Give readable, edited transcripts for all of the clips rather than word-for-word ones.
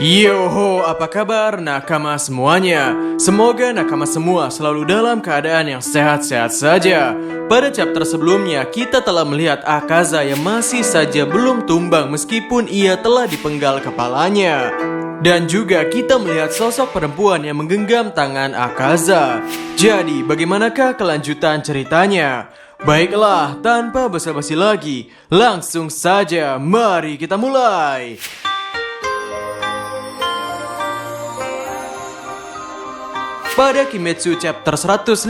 Yoho, apa kabar nakama semuanya? Semoga nakama semua selalu dalam keadaan yang sehat-sehat saja. Pada chapter sebelumnya, kita telah melihat Akaza yang masih saja belum tumbang meskipun ia telah dipenggal kepalanya. Dan juga kita melihat sosok perempuan yang menggenggam tangan Akaza. Jadi, bagaimanakah kelanjutan ceritanya? Baiklah, tanpa basa-basi lagi, langsung saja mari kita mulai. Pada Kimetsu chapter 154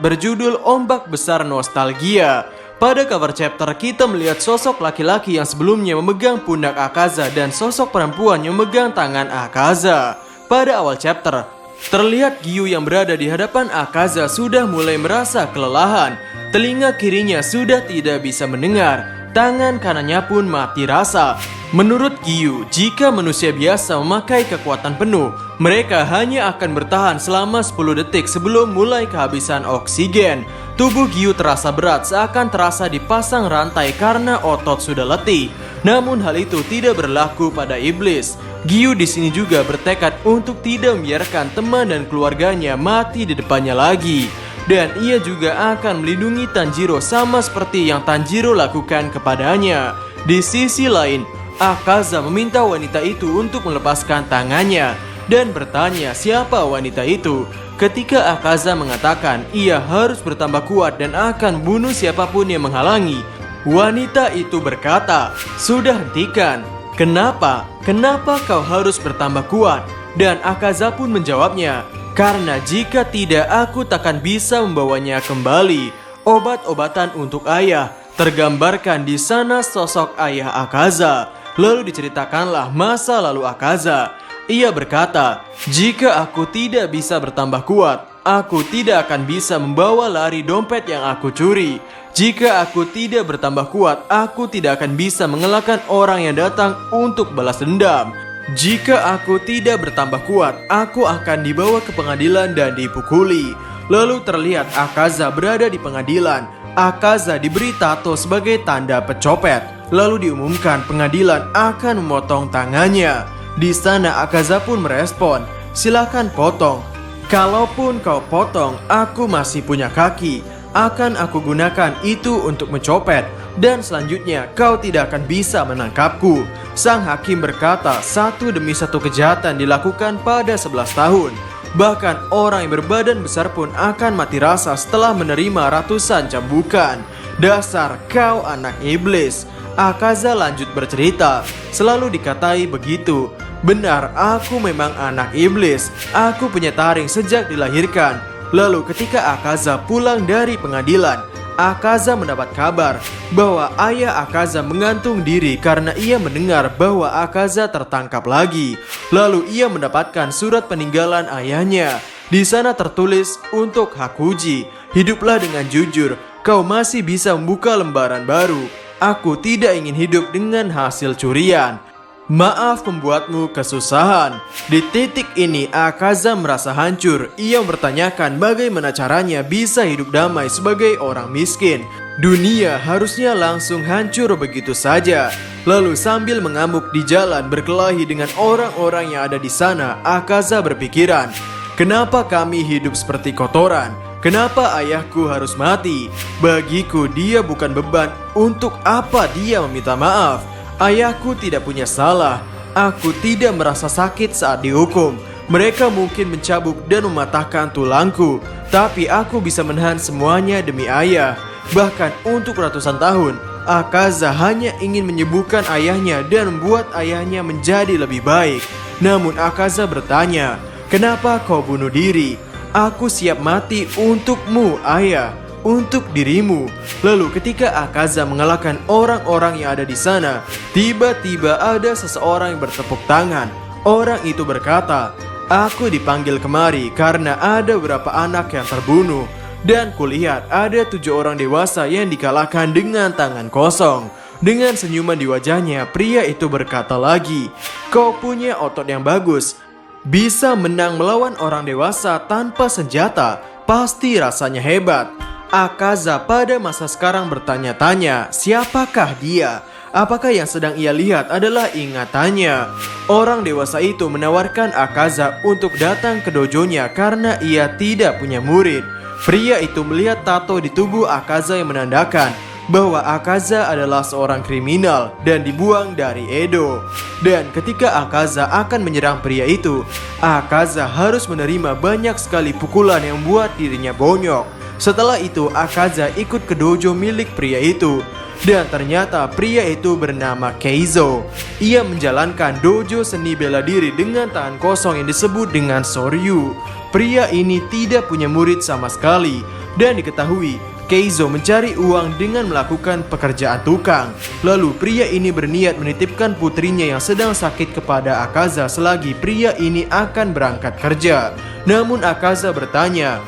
berjudul Ombak Besar Nostalgia. Pada cover chapter kita melihat sosok laki-laki yang sebelumnya memegang pundak Akaza dan sosok perempuan yang memegang tangan Akaza. Pada awal chapter, terlihat Giyu yang berada di hadapan Akaza sudah mulai merasa kelelahan. Telinga kirinya sudah tidak bisa mendengar, tangan kanannya pun mati rasa. Menurut Giyu, jika manusia biasa memakai kekuatan penuh, mereka hanya akan bertahan selama 10 detik sebelum mulai kehabisan oksigen. Tubuh Giyu terasa berat, seakan terasa dipasang rantai karena otot sudah letih. Namun hal itu tidak berlaku pada iblis. Giyu di sini juga bertekad untuk tidak membiarkan teman dan keluarganya mati di depannya lagi. Dan ia juga akan melindungi Tanjiro sama seperti yang Tanjiro lakukan kepadanya. Di sisi lain, Akaza meminta wanita itu untuk melepaskan tangannya dan bertanya siapa wanita itu. Ketika Akaza mengatakan ia harus bertambah kuat dan akan bunuh siapapun yang menghalangi, wanita itu berkata, "Sudah hentikan. Kenapa? Kenapa kau harus bertambah kuat?" Dan Akaza pun menjawabnya, "Karena jika tidak aku takkan bisa membawanya kembali." Obat-obatan untuk ayah. Tergambarkan di sana sosok ayah Akaza. Lalu diceritakanlah masa lalu Akaza. Ia berkata, "Jika aku tidak bisa bertambah kuat, aku tidak akan bisa membawa lari dompet yang aku curi. Jika aku tidak bertambah kuat, aku tidak akan bisa mengalahkan orang yang datang untuk balas dendam. Jika aku tidak bertambah kuat, aku akan dibawa ke pengadilan dan dipukuli." Lalu terlihat Akaza berada di pengadilan. Akaza diberi tato sebagai tanda pecopet. Lalu diumumkan pengadilan akan memotong tangannya. Di sana Akaza pun merespon, "Silakan potong. Kalaupun kau potong, aku masih punya kaki. Akan aku gunakan itu untuk mencopet. Dan selanjutnya kau tidak akan bisa menangkapku." Sang hakim berkata satu demi satu kejahatan dilakukan pada 11 tahun. Bahkan orang yang berbadan besar pun akan mati rasa setelah menerima ratusan cambukan. "Dasar kau anak iblis." Akaza lanjut bercerita, "Selalu dikatai begitu. Benar, aku memang anak iblis. Aku punya taring sejak dilahirkan." Lalu ketika Akaza pulang dari pengadilan, Akaza mendapat kabar bahwa ayah Akaza mengantung diri karena ia mendengar bahwa Akaza tertangkap lagi. Lalu ia mendapatkan surat peninggalan ayahnya. Di sana tertulis untuk Hakuji, "Hiduplah dengan jujur, kau masih bisa membuka lembaran baru. Aku tidak ingin hidup dengan hasil curian. Maaf membuatmu kesusahan." Di titik ini Akaza merasa hancur. Ia mempertanyakan bagaimana caranya bisa hidup damai sebagai orang miskin. Dunia harusnya langsung hancur begitu saja. Lalu sambil mengamuk di jalan berkelahi dengan orang-orang yang ada di sana, Akaza berpikiran, "Kenapa kami hidup seperti kotoran? Kenapa ayahku harus mati? Bagiku dia bukan beban. Untuk apa dia meminta maaf? Ayahku tidak punya salah. Aku tidak merasa sakit saat dihukum. Mereka mungkin mencabuk dan mematahkan tulangku, tapi aku bisa menahan semuanya demi ayah." Bahkan untuk ratusan tahun, Akaza hanya ingin menyembuhkan ayahnya dan membuat ayahnya menjadi lebih baik. Namun Akaza bertanya, "Kenapa kau bunuh diri?" "Aku siap mati untukmu, ayah, untuk dirimu." Lalu ketika Akaza mengalahkan orang-orang yang ada di sana, tiba-tiba ada seseorang yang bertepuk tangan. Orang itu berkata, "Aku dipanggil kemari karena ada beberapa anak yang terbunuh. Dan kulihat ada 7 orang dewasa yang dikalahkan dengan tangan kosong." Dengan senyuman di wajahnya, pria itu berkata lagi, "Kau punya otot yang bagus. Bisa menang melawan orang dewasa tanpa senjata, pasti rasanya hebat." Akaza pada masa sekarang bertanya-tanya, siapakah dia? apakah yang sedang ia lihat adalah ingatannya. Orang dewasa itu menawarkan Akaza untuk datang ke dojonya karena ia tidak punya murid. Pria itu melihat tato di tubuh Akaza yang menandakan bahwa Akaza adalah seorang kriminal dan dibuang dari Edo. Dan ketika Akaza akan menyerang pria itu, Akaza harus menerima banyak sekali pukulan yang membuat dirinya bonyok. Setelah itu Akaza ikut ke dojo milik pria itu. Dan ternyata pria itu bernama Keizo. Ia menjalankan dojo seni bela diri dengan tangan kosong yang disebut dengan Soryu. Pria ini tidak punya murid sama sekali. Dan diketahui Keizo mencari uang dengan melakukan pekerjaan tukang. Lalu pria ini berniat menitipkan putrinya yang sedang sakit kepada Akaza selagi pria ini akan berangkat kerja. Namun Akaza bertanya,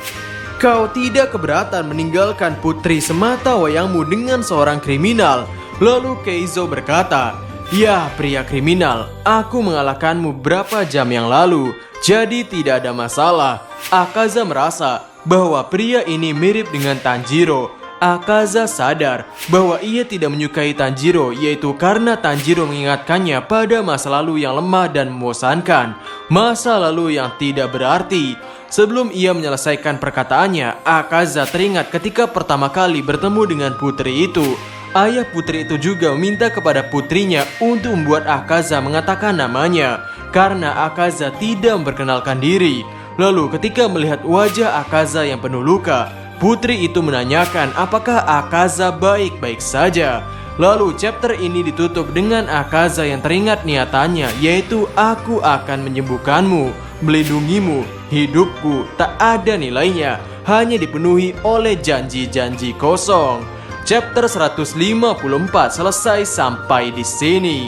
"Kau tidak keberatan meninggalkan putri semata wayangmu dengan seorang kriminal?" Lalu Keizo berkata, "Ya pria kriminal, aku mengalahkanmu beberapa jam yang lalu, jadi tidak ada masalah." Akaza merasa bahwa pria ini mirip dengan Tanjiro. Akaza sadar bahwa ia tidak menyukai Tanjiro, yaitu karena Tanjiro mengingatkannya pada masa lalu yang lemah dan membosankan, masa lalu yang tidak berarti. Sebelum ia menyelesaikan perkataannya, Akaza teringat ketika pertama kali bertemu dengan putri itu. Ayah putri itu juga meminta kepada putrinya untuk membuat Akaza mengatakan namanya, karena Akaza tidak memperkenalkan diri. Lalu ketika melihat wajah Akaza yang penuh luka, putri itu menanyakan apakah Akaza baik-baik saja. Lalu chapter ini ditutup dengan Akaza yang teringat niatannya, yaitu "Aku akan menyembuhkanmu, melindungimu, hidupku tak ada nilainya, hanya dipenuhi oleh janji-janji kosong." Chapter 154 selesai sampai di sini.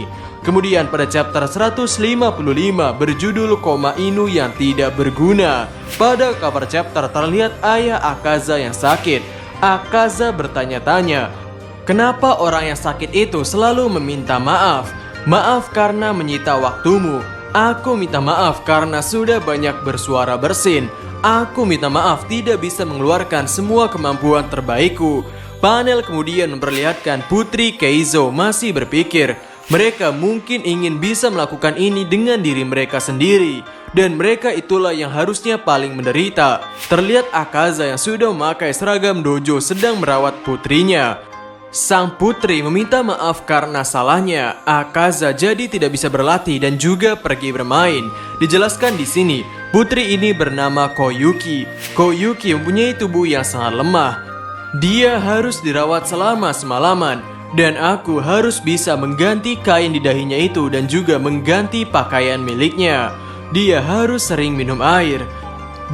Kemudian pada chapter 155 berjudul Koma Inu yang tidak berguna. Pada cover chapter terlihat ayah Akaza yang sakit. Akaza bertanya-tanya, kenapa orang yang sakit itu selalu meminta maaf? Maaf karena menyita waktumu. Aku minta maaf karena sudah banyak bersuara bersin. Aku minta maaf tidak bisa mengeluarkan semua kemampuan terbaikku. Panel kemudian memperlihatkan Putri Keizo masih berpikir, mereka mungkin ingin bisa melakukan ini dengan diri mereka sendiri. Dan mereka itulah yang harusnya paling menderita. Terlihat Akaza yang sudah memakai seragam dojo sedang merawat putrinya. Sang putri meminta maaf karena salahnya. Akaza jadi tidak bisa berlatih dan juga pergi bermain. Dijelaskan di sini, putri ini bernama Koyuki. Koyuki mempunyai tubuh yang sangat lemah. Dia harus dirawat selama semalaman. Dan aku harus bisa mengganti kain di dahinya itu dan juga mengganti pakaian miliknya. Dia harus sering minum air.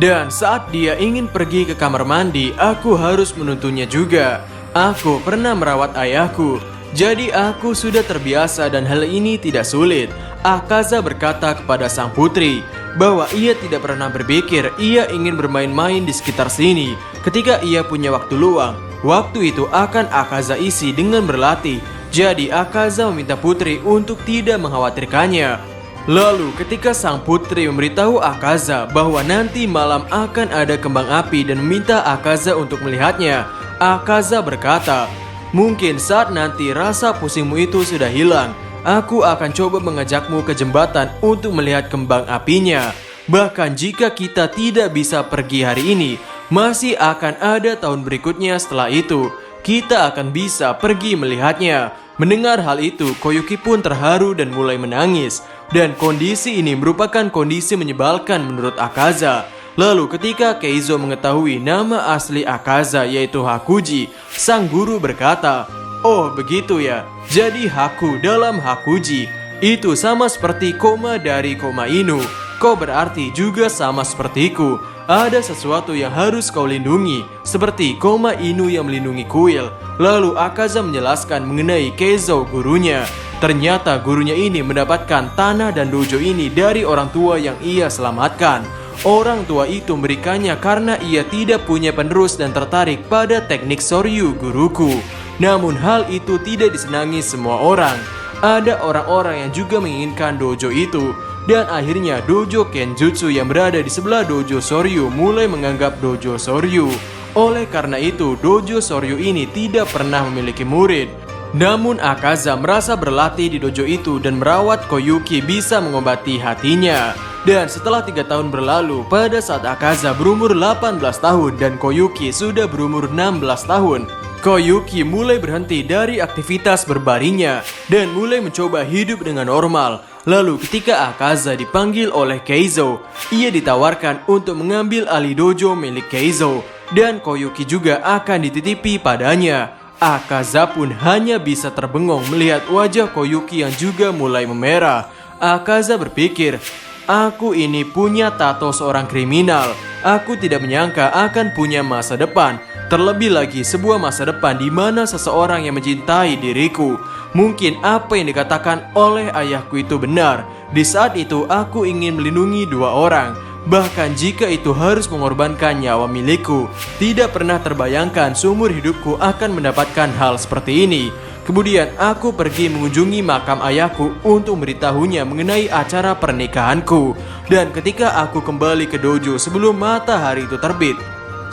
Dan saat dia ingin pergi ke kamar mandi, aku harus menuntunnya juga. Aku pernah merawat ayahku, jadi aku sudah terbiasa dan hal ini tidak sulit. Akaza berkata kepada sang putri bahwa ia tidak pernah berpikir ia ingin bermain-main di sekitar sini. Ketika ia punya waktu luang, waktu itu akan Akaza isi dengan berlatih. Jadi Akaza meminta putri untuk tidak mengkhawatirkannya. Lalu ketika sang putri memberitahu Akaza bahwa nanti malam akan ada kembang api dan meminta Akaza untuk melihatnya, Akaza berkata, "Mungkin saat nanti rasa pusingmu itu sudah hilang, aku akan coba mengajakmu ke jembatan untuk melihat kembang apinya. Bahkan jika kita tidak bisa pergi hari ini, masih akan ada tahun berikutnya setelah itu. Kita akan bisa pergi melihatnya." Mendengar hal itu, Koyuki pun terharu dan mulai menangis. Dan kondisi ini merupakan kondisi menyebalkan menurut Akaza. Lalu ketika Keizo mengetahui nama asli Akaza yaitu Hakuji, sang guru berkata, "Oh begitu ya, jadi Haku dalam Hakuji. Itu sama seperti koma dari Koma Inu. Kau berarti juga sama sepertiku. Ada sesuatu yang harus kau lindungi, seperti Koma Inu yang melindungi kuil." Lalu Akaza menjelaskan mengenai Keizo gurunya. Ternyata gurunya ini mendapatkan tanah dan dojo ini dari orang tua yang ia selamatkan. Orang tua itu memberikannya karena ia tidak punya penerus dan tertarik pada teknik Soryu guruku. Namun hal itu tidak disenangi semua orang. Ada orang-orang yang juga menginginkan dojo itu. Dan akhirnya dojo Kenjutsu yang berada di sebelah dojo Soryu mulai menganggap dojo Soryu. Oleh karena itu, dojo Soryu ini tidak pernah memiliki murid. Namun Akaza merasa berlatih di dojo itu dan merawat Koyuki bisa mengobati hatinya. Dan setelah 3 tahun berlalu, pada saat Akaza berumur 18 tahun dan Koyuki sudah berumur 16 tahun, Koyuki mulai berhenti dari aktivitas berbaringnya dan mulai mencoba hidup dengan normal. Lalu ketika Akaza dipanggil oleh Keizo, ia ditawarkan untuk mengambil alih dojo milik Keizo dan Koyuki juga akan dititipi padanya. Akaza pun hanya bisa terbengong melihat wajah Koyuki yang juga mulai memerah. Akaza berpikir, aku ini punya tato seorang kriminal. Aku tidak menyangka akan punya masa depan. Terlebih lagi sebuah masa depan di mana seseorang yang mencintai diriku. Mungkin apa yang dikatakan oleh ayahku itu benar. Di saat itu aku ingin melindungi 2 orang. Bahkan jika itu harus mengorbankan nyawa milikku, tidak pernah terbayangkan seumur hidupku akan mendapatkan hal seperti ini. Kemudian aku pergi mengunjungi makam ayahku untuk memberitahunya mengenai acara pernikahanku. Dan ketika aku kembali ke dojo sebelum matahari itu terbit,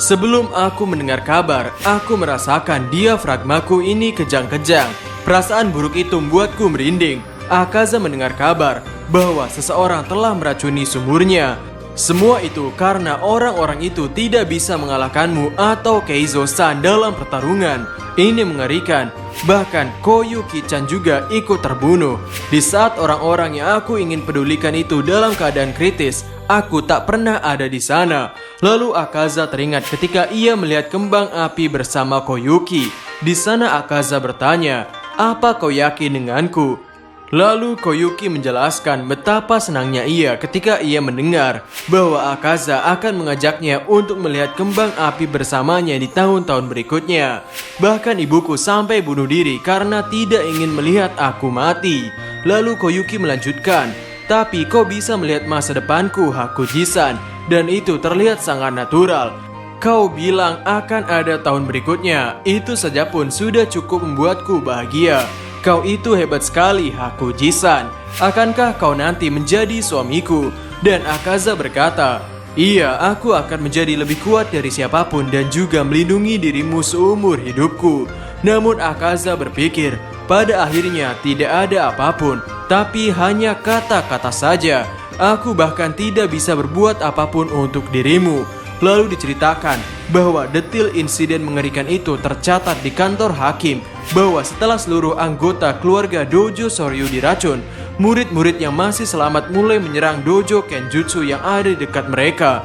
sebelum aku mendengar kabar, aku merasakan diafragmaku ini kejang-kejang. Perasaan buruk itu membuatku merinding. Akaza mendengar kabar bahwa seseorang telah meracuni sumurnya. Semua itu karena orang-orang itu tidak bisa mengalahkanmu atau Keizo-san dalam pertarungan. Ini mengerikan. Bahkan Koyuki-chan juga ikut terbunuh. Di saat orang-orang yang aku ingin pedulikan itu dalam keadaan kritis, aku tak pernah ada di sana. Lalu Akaza teringat ketika ia melihat kembang api bersama Koyuki. Di sana Akaza bertanya, "Apa kau yakin denganku?" Lalu Koyuki menjelaskan betapa senangnya ia ketika ia mendengar bahwa Akaza akan mengajaknya untuk melihat kembang api bersamanya di tahun-tahun berikutnya. Bahkan ibuku sampai bunuh diri karena tidak ingin melihat aku mati. Lalu Koyuki melanjutkan, "Tapi kau bisa melihat masa depanku, Hakuji-san, dan itu terlihat sangat natural. Kau bilang akan ada tahun berikutnya, itu saja pun sudah cukup membuatku bahagia. Kau itu hebat sekali, Hakuji-san. Akankah kau nanti menjadi suamiku?" Dan Akaza berkata, "Iya, aku akan menjadi lebih kuat dari siapapun dan juga melindungi dirimu seumur hidupku." Namun Akaza berpikir, pada akhirnya tidak ada apapun, tapi hanya kata-kata saja. Aku bahkan tidak bisa berbuat apapun untuk dirimu. Lalu diceritakan bahwa detil insiden mengerikan itu tercatat di kantor hakim, bahwa setelah seluruh anggota keluarga dojo Soryu diracun, murid-murid yang masih selamat mulai menyerang dojo Kenjutsu yang ada di dekat mereka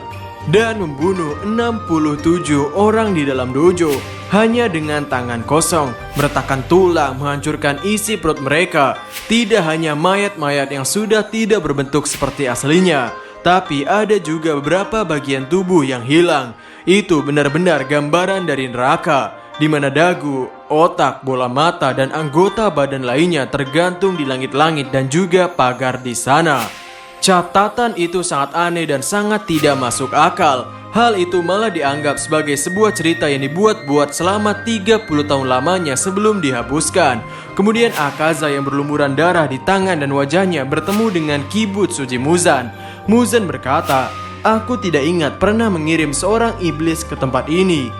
dan membunuh 67 orang di dalam dojo hanya dengan tangan kosong, meretakkan tulang, menghancurkan isi perut mereka. Tidak hanya mayat-mayat yang sudah tidak berbentuk seperti aslinya, tapi ada juga beberapa bagian tubuh yang hilang. Itu benar-benar gambaran dari neraka, di mana dagu, otak, bola mata, dan anggota badan lainnya tergantung di langit-langit dan juga pagar di sana. Catatan itu sangat aneh dan sangat tidak masuk akal. Hal itu malah dianggap sebagai sebuah cerita yang dibuat-buat selama 30 tahun lamanya sebelum dihapuskan. Kemudian Akaza yang berlumuran darah di tangan dan wajahnya bertemu dengan Kibutsuji Muzan. Muzan berkata, "Aku tidak ingat pernah mengirim seorang iblis ke tempat ini.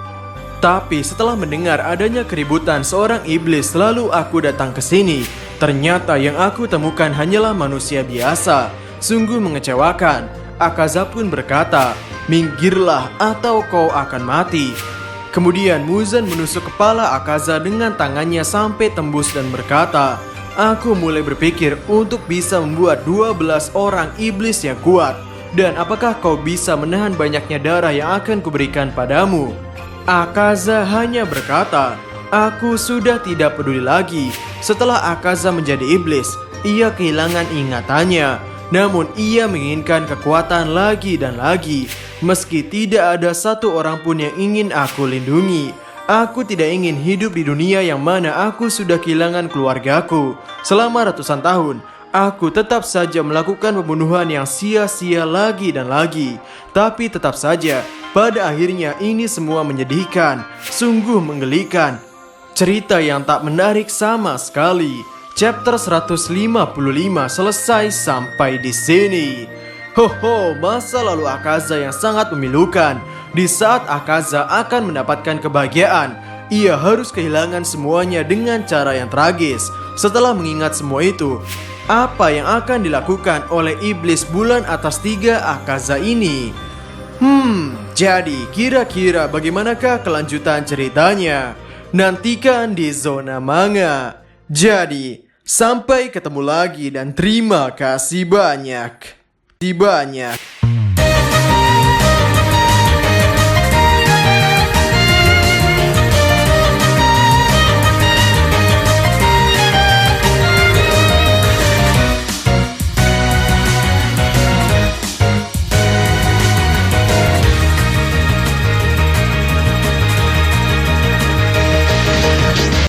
Tapi setelah mendengar adanya keributan seorang iblis, lalu aku datang ke sini. Ternyata yang aku temukan hanyalah manusia biasa. Sungguh mengecewakan." Akaza pun berkata, "Minggirlah atau kau akan mati." Kemudian Muzan menusuk kepala Akaza dengan tangannya sampai tembus dan berkata, "Aku mulai berpikir untuk bisa membuat 12 orang iblis yang kuat. Dan apakah kau bisa menahan banyaknya darah yang akan kuberikan padamu?" Akaza hanya berkata, "Aku sudah tidak peduli lagi." Setelah Akaza menjadi iblis, ia kehilangan ingatannya. Namun ia menginginkan kekuatan lagi dan lagi. Meski tidak ada satu orang pun yang ingin aku lindungi. Aku tidak ingin hidup di dunia yang mana aku sudah kehilangan keluargaku. Selama ratusan tahun, aku tetap saja melakukan pembunuhan yang sia-sia lagi dan lagi. Tapi tetap saja, pada akhirnya ini semua menyedihkan, sungguh menggelikan. Cerita yang tak menarik sama sekali. Chapter 155 selesai sampai di sini. Hoho, masa lalu Akaza yang sangat memilukan. Di saat Akaza akan mendapatkan kebahagiaan, ia harus kehilangan semuanya dengan cara yang tragis. Setelah mengingat semua itu, apa yang akan dilakukan oleh iblis bulan atas 3 Akaza ini? Jadi kira-kira bagaimanakah kelanjutan ceritanya? Nantikan di Zona Manga. Jadi, sampai ketemu lagi dan terima kasih banyak.